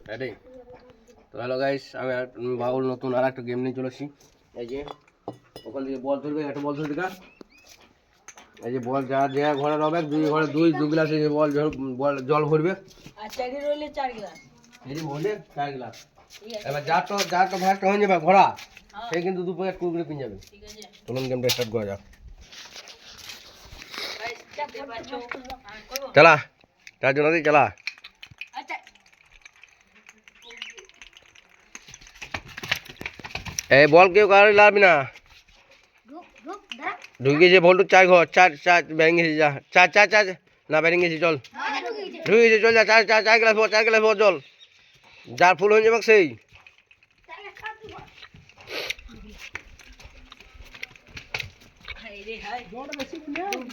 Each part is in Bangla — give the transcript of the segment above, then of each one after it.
রেডি? তো হ্যালো গাইস, আমি বাউল নতুন আর একটা গেম নিয়ে চলেছি। এই যে ওখান থেকে বল ধরবে, একটা বল ধরবে না। এই যে বল যা যা ঘরে রবে, দুই ঘরে দু গ্লাস এই যে বল জল ভরবে। আর চারি রইলে 4 গ্লাস। এই যে ভরলে 4 গ্লাস। এবার যা তো ভাগটা হয়ে যাবে ঘোড়া, সে কিন্তু দু প্যাকেট কুরকুরে পিন যাবে। ঠিক আছে চলুন গেমটা স্টার্ট করা যাক। গাইস, দেখতে পাচ্ছ আমি করব। চালা, তার জন্য চালা। আচ্ছা এই বল কেউ কারো লাভি না। গ্রুপ দা ঢুকে যে বলটু চার ঘর, চার ব্যাঙ্গে যা, চার না ব্যারিং গেছি, চল ঢুকে গেছে, চল যা, চার গ্লাস ভর জল, যার ফুল হয়ে যাবে সেই। হাই রে হাই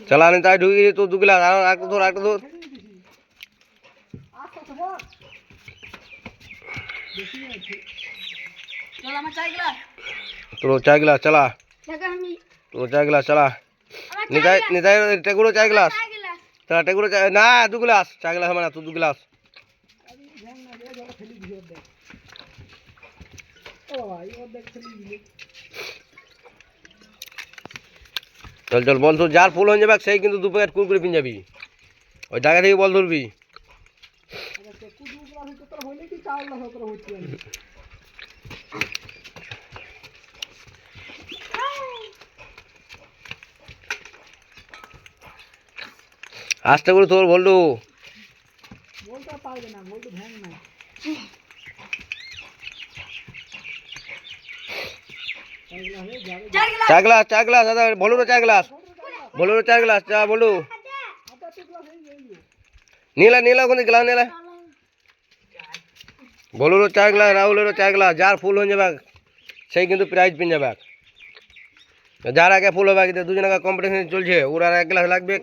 চালা নি তাই ঢুকে গেছে তো দু গ্লাস, আর একটা ধর চল আমার 4 গ্লাস। তোর 4 গ্লাস চালা, দেখা আমি তোর 4 গ্লাস চালা। নিতাই টেগুলো 4 গ্লাস, চালা টেগুলো না 2 গ্লাস, 4 গ্লাস হবে না, তুই 2 গ্লাস। চল বল ধর, যার ফুল হয়ে যাবে সেই কিন্তু দু প্যাকেট কুরকুরে পিন যাবি। ওই জায়গা থেকে বল ধরবি। আস্তে করে তোর বলটু, বলতে পারবে না, বলতে ভ্যাং না। 4 গ্লাস দাদা, বলুন 4 গ্লাস, বলুন 4 গ্লাস, চা বলু নীলা ওখানে গ্লাস নীলা, বলুন 4 গ্লাস, রাহুলেরও 4 গ্লাস, যার ফুল হয়ে যাবে সেই কিন্তু প্রাইজ পেয়ে যাবে। যার আগে ফুল হবে, কিন্তু দুজনে কম্পিটিশন চলছে, ওর আর 1 গ্লাস লাগবে।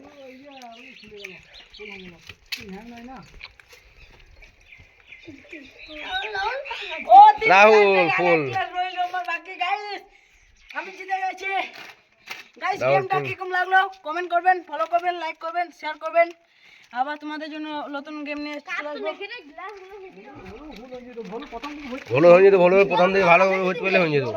রাহুল ফুল, আমি জিতে গেছি গাইস। রাহুল গেমটা ফুল। কিরকম লাগলো কমেন্ট করবেন, ফলো করবেন, লাইক করবেন, শেয়ার করবেন। আবার তোমাদের জন্য নতুন গেম নিয়ে চলে আসবো। ভালো হয়ে যেত, ভালো প্রথম দিকে ভালো হইতে পারলে হয়ে যেত।